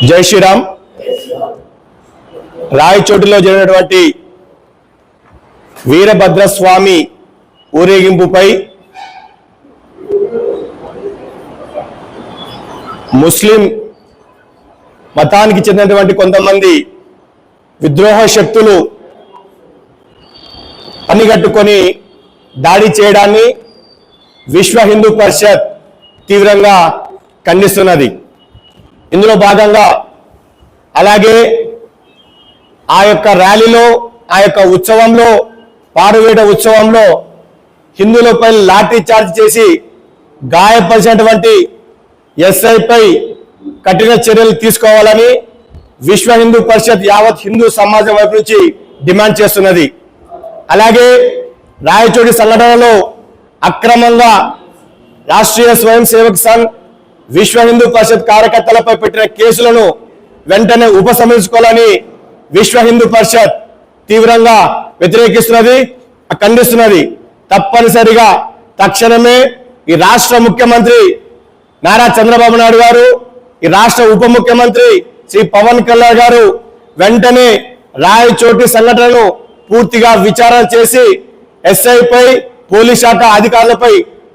జై శ్రీరామ్. రాయచోటిలో జరిగినటువంటి వీరభద్రస్వామి ఊరేగింపుపై ముస్లిం మతానికి చెందినటువంటి కొంతమంది విద్రోహ శక్తులు పనిగట్టుకొని దాడి చేయడాన్ని విశ్వ హిందూ పరిషత్ తీవ్రంగా ఖండిస్తున్నది. ఇందులో భాగంగా అలాగే ఆ యొక్క ర్యాలీలో, ఆ యొక్క ఉత్సవంలో, పారువేట ఉత్సవంలో హిందువులపై లాఠీ చార్జ్ చేసి గాయపరిచినటువంటి ఎస్ఐపై కఠిన చర్యలు తీసుకోవాలని విశ్వ హిందూ పరిషత్ యావత్ హిందూ సమాజం వైపు నుంచి డిమాండ్ చేస్తున్నది. అలాగే రాయచోటి సంఘటనలో అక్రమంగా రాష్ట్రీయ స్వయం సేవక్ సంఘ్, విశ్వ హిందూ పరిషత్ కార్యకర్తలపై పెట్టిన కేసులను వెంటనే ఉపసంహరించుకోవాలని విశ్వ హిందూ పరిషత్ తీవ్రంగా వ్యతిరేకిస్తున్నది, ఖండిస్తున్నది. తప్పనిసరిగా తక్షణమే ఈ రాష్ట్ర ముఖ్యమంత్రి నారా చంద్రబాబు నాయుడు గారు, ఈ రాష్ట్ర ఉప ముఖ్యమంత్రి శ్రీ పవన్ కళ్యాణ్ గారు వెంటనే రాయచోటి సంఘటనను పూర్తిగా విచారణ చేసి ఎస్ఐపై, పోలీస్ శాఖ అధికారులపై,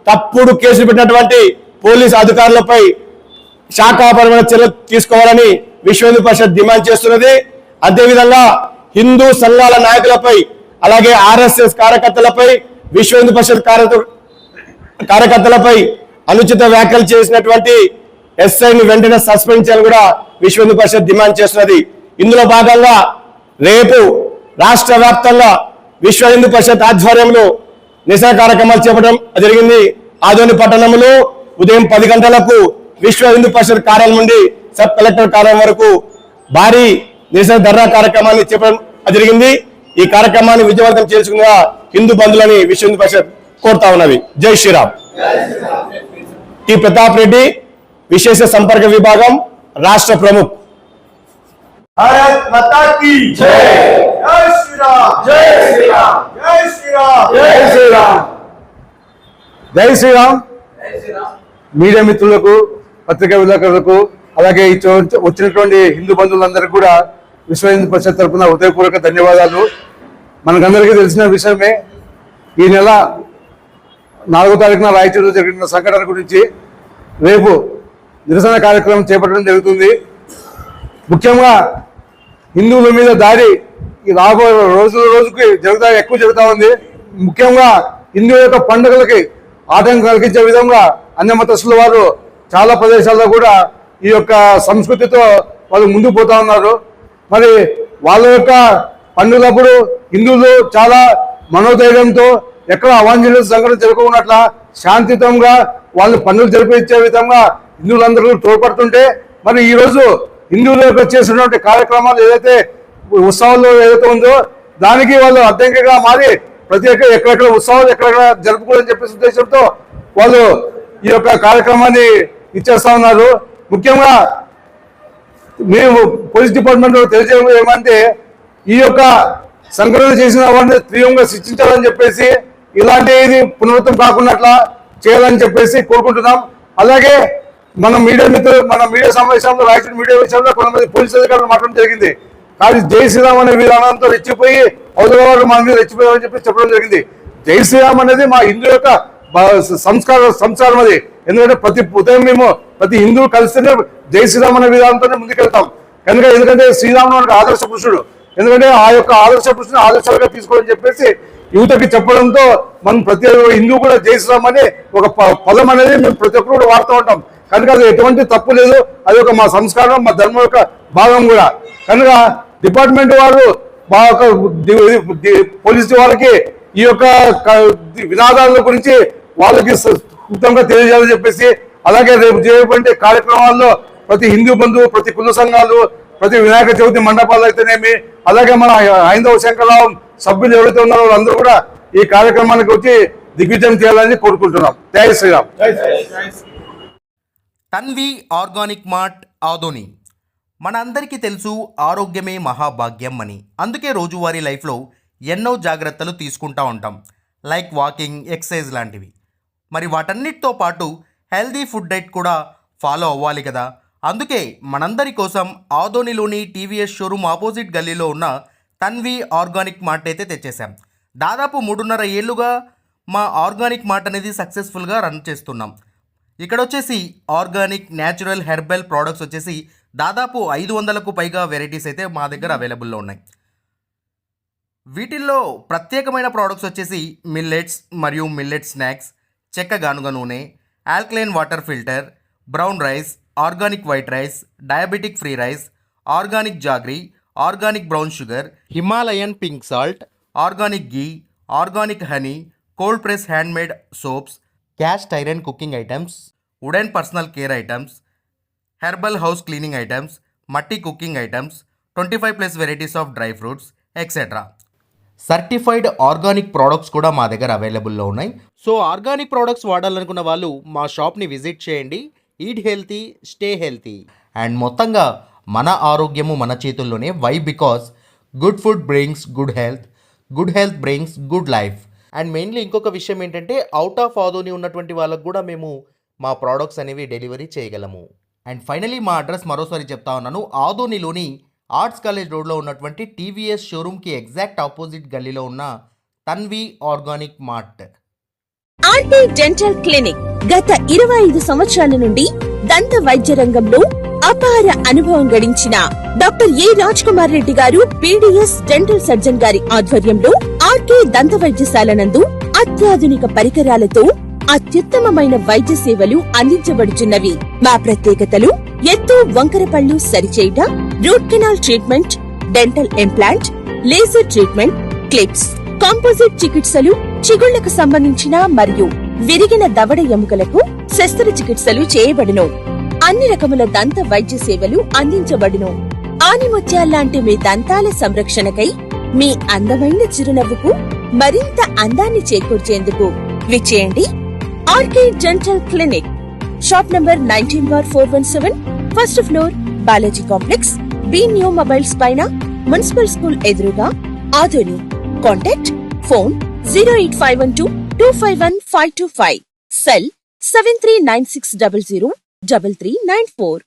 తప్పుడు కేసులు పెట్టినటువంటి పోలీస్ అధికారులపై శాఖాపరమైన చర్యలు తీసుకోవాలని విశ్వ హిందూ పరిషత్ డిమాండ్ చేస్తున్నది. అదేవిధంగా హిందూ సంఘాల నాయకులపై, అలాగే ఆర్ఎస్ఎస్ కార్యకర్తలపై, విశ్వ హిందూ పరిషత్ కార్యకర్తలపై అనుచిత వ్యాఖ్యలు చేసినటువంటి ఎస్ఐని వెంటనే సస్పెండ్ చేయాలని కూడా విశ్వ హిందూ పరిషత్ డిమాండ్ చేస్తున్నది. ఇందులో భాగంగా రేపు రాష్ట్ర వ్యాప్తంగా విశ్వ హిందూ పరిషత్ ఆధ్వర్యంలో నిరసన కార్యక్రమాలు చేపట్టడం జరిగింది. ఆదోని పట్టణంలో ఉదయం 10 గంటలకు విశ్వ హిందూ పరిషత్ కార్యాలయం నుండి సబ్ కలెక్టర్ కార్యాలయం వరకు భారీ నిరసన ధర్నా కార్యక్రమాన్ని చేపట్టడం జరిగింది. ఈ కార్యక్రమాన్ని విజయవంతం చేసుకున్న హిందూ బంధువులని విశ్వ హిందూ పరిషత్ కోరుతా ఉన్నవి. జై శ్రీరామ్. టి ప్రతాప్ రెడ్డి, విశేష సంపర్క విభాగం, రాష్ట్ర ప్రముఖ్. भारत माता की जय. जय श्री राम. जय श्री राम. जय श्री राम. జై శ్రీరామ్. జై శ్రీరామ్. మీడియా మిత్రులకు, పత్రికా విలేకరులకు, అలాగే వచ్చినటువంటి హిందూ బంధువులందరికీ కూడా విశ్వ హిందూ పరిషత్ తరఫున హృదయపూర్వక ధన్యవాదాలు. మనకందరికీ తెలిసిన విషయమే, ఈ నెల 4వ తారీఖున రాయచూరులో జరిగిన సంఘటన గురించి రేపు నిరసన కార్యక్రమం చేపట్టడం జరుగుతుంది. ముఖ్యంగా హిందువుల మీద దాడి ఈ రాబోయే రోజుకి ఎక్కువ జరుగుతూ ఉంది. ముఖ్యంగా హిందువుల యొక్క పండుగలకి ఆటంకం కలిగించే విధంగా అన్య మతస్థుల వారు చాలా ప్రదేశాల్లో కూడా ఈ యొక్క సంస్కృతితో వాళ్ళు ముందుకు పోతా ఉన్నారు. మరి వాళ్ళ యొక్క పండుగలప్పుడు హిందువులు చాలా మనోధైర్యంతో ఎక్కడ అవాంఛనీయ సంఘటన జరగకున్నట్ల శాంతియుతంగా వాళ్ళు పండుగలు జరిపించే విధంగా హిందువులందరూ తోడ్పడుతుంటే, మరి ఈరోజు హిందువుల యొక్క చేసినటువంటి కార్యక్రమాలు ఏదైతే ఉత్సవాల్లో ఏదైతే ఉందో దానికి వాళ్ళు అడ్డంకిగా మారి ప్రతి ఎక్కడెక్కడ ఉత్సవాలు ఎక్కడెక్కడ జరుపుకోవాలని చెప్పేసి ఉద్దేశంతో వాళ్ళు ఈ యొక్క కార్యక్రమాన్ని ఇచ్చేస్తా ఉన్నారు. ముఖ్యంగా మేము పోలీస్ డిపార్ట్మెంట్ తెలియజేయడం ఏమంటే, ఈ యొక్క సంఘటన చేసిన వారిని తీవ్రంగా శిక్షించాలని చెప్పేసి, ఇలాంటిది పునరావృతం కాకుండా చేయాలని చెప్పేసి కోరుకుంటున్నాం. అలాగే మన మీడియా సమావేశంలో, రాయచూరు మీడియా విషయంలో కొంతమంది పోలీసు అధికారులు మాట్లాడడం జరిగింది. కానీ జై శ్రీరామ్ అనే విధానంతో రెచ్చిపోయి అవతల వారు మన మీద రెచ్చిపోయామని చెప్పి చెప్పడం జరిగింది. జై శ్రీరామ్ అనేది మా హిందూ యొక్క సంస్కారం అది. ఎందుకంటే ప్రతి ఉదయం మేము ప్రతి హిందువు కలిస్తేనే జై శ్రీరామ్ అనే విధానంతోనే ముందుకెళ్తాం. ఎందుకంటే శ్రీరాముడు ఆదర్శ పురుషుడు. ఎందుకంటే ఆ యొక్క ఆదర్శ పురుషుని ఆదర్శాలుగా తీసుకోవాలని చెప్పేసి యువతకి చెప్పడంతో మనం ప్రతి హిందువు కూడా జై శ్రీరామ్ అనే ఒక పదం అనేది మేము ప్రతి ఒక్కరు కూడా వాడుతూ ఉంటాం. కనుక అది ఎటువంటి తప్పు లేదు, అది ఒక మా సంస్కారం, మా ధర్మం యొక్క భాగం కూడా. కనుక డిపార్ట్మెంట్ వారు పోలీసు వారికి ఈ యొక్క వినాదాల గురించి వాళ్ళకి క్లుప్తంగా తెలియజేయాలని చెప్పేసి, అలాగే రేపు చేయబడే కార్యక్రమాల్లో ప్రతి హిందూ బంధువు, ప్రతి కుల సంఘాలు, ప్రతి వినాయక చవితి మండపాలు అయితేనేమి, అలాగే మన హైందవ శంకరరావు సభ్యులు ఎవరైతే ఉన్నారో వాళ్ళందరూ కూడా ఈ కార్యక్రమానికి వచ్చి దిగ్విజయం చేయాలని కోరుకుంటున్నాం. జై శ్రీరామ్. Tanvi organic mart, Adoni. మనందరికీ తెలుసు, ఆరోగ్యమే మహాభాగ్యం అని. అందుకే రోజువారీ లైఫ్లో ఎన్నో జాగ్రత్తలు తీసుకుంటూ ఉంటాం, లైక్ వాకింగ్, ఎక్సర్సైజ్ లాంటివి. మరి వాటన్నిటితో పాటు హెల్దీ ఫుడ్ డైట్ కూడా ఫాలో అవ్వాలి కదా. అందుకే మనందరి కోసం ఆదోనిలోని టీవీఎస్ షోరూమ్ ఆపోజిట్ గల్లీలో ఉన్న తన్వి ఆర్గానిక్ మార్ట్ అయితే తెచ్చేసాం. దాదాపు 3.5 ఏళ్ళుగా మా ఆర్గానిక్ మార్ట్ అనేది సక్సెస్ఫుల్గా రన్ చేస్తున్నాం. ఇక్కడ వచ్చేసి ఆర్గానిక్ న్యాచురల్ హెర్బల్ ప్రోడక్ట్స్ వచ్చేసి దాదాపు 500కు పైగా వెరైటీస్ అయితే మా దగ్గర అవైలబుల్లో ఉన్నాయి. వీటిల్లో ప్రత్యేకమైన ప్రోడక్ట్స్ వచ్చేసి మిల్లెట్స్ మరియు మిల్లెట్ స్నాక్స్, చెక్క గానుగ నూనె, alkaline water filter, brown rice, organic white rice, diabetic free rice, organic jaggery, organic brown sugar, Himalayan pink salt, organic ghee, organic honey, cold press handmade soaps, cast iron cooking items, wooden personal care items, herbal house cleaning items, మట్టి cooking items, 25+ varieties of dry fruits etcetera. Certified organic products కూడా మా దగ్గర అవైలబుల్లో ఉన్నాయి. So organic products వాడాలనుకున్న వాళ్ళు మా షాప్ని visit చేయండి. Eat healthy, stay healthy. And మొత్తంగా మన ఆరోగ్యము మన చేతుల్లోనే. Why? Because good food brings good health brings good life. And mainly ఇంకొక విషయం ఏంటంటే అవుట్ ఆఫ్ ఆదోని ఉన్నటువంటి వాళ్ళకు కూడా మేము మా ప్రోడక్ట్స్ అనేవి డెలివరీ చేయగలము. అండ్ ఫైనలీ మా అడ్రస్ మరోసారి చెప్తా ఉన్నాను. ఆదోనిలోని ఆర్ట్స్ కాలేజ్ రోడ్లో ఉన్నటువంటి టీవీఎస్ షోరూమ్కి ఎగ్జాక్ట్ ఆపోజిట్ గల్లీలో ఉన్న Tanvi organic mart. RT dental clinic గత 25 సంవత్సరాల నుండి దంత వైద్య రంగంలో అపార అనుభవం గడించిన doctor A Raj Kumar Reddy garu BDS dental surgeon గారి ఆధ్వర్యంలో ఆర్కే దంత వైద్యశాల నందు అత్యాధునిక పరికరాలతో అత్యుత్తమమైన వైద్య సేవలు అందించబడుచున్నవి. మా ప్రత్యేకతలు ఎత్తు వంకర పళ్ళు సరిచేయుట, root canal treatment, dental implant, laser treatment, clips, composite చికిత్సలు, చిగుళ్లకు సంబంధించిన మరియు విరిగిన దవడ ఎముకలకు శస్త్రచికిత్సలు చేయబడును. అన్ని రకముల దంత వైద్య సేవలు అందించబడును. ఆనిముత్యాల్లాంటి మీ దంతాల సంరక్షణకై మీ అందమైన చిరునవ్వుకు మరింత అందాన్ని చేకూర్చేందుకు విచ్చేయండి RK dental clinic. Shop number 19/417, first floor, Balaji complex, B new mobiles పైన, మున్సిపల్ స్కూల్ ఎదురుగా, ఆదోని. Contact phone 08512251525, cell 7396003394.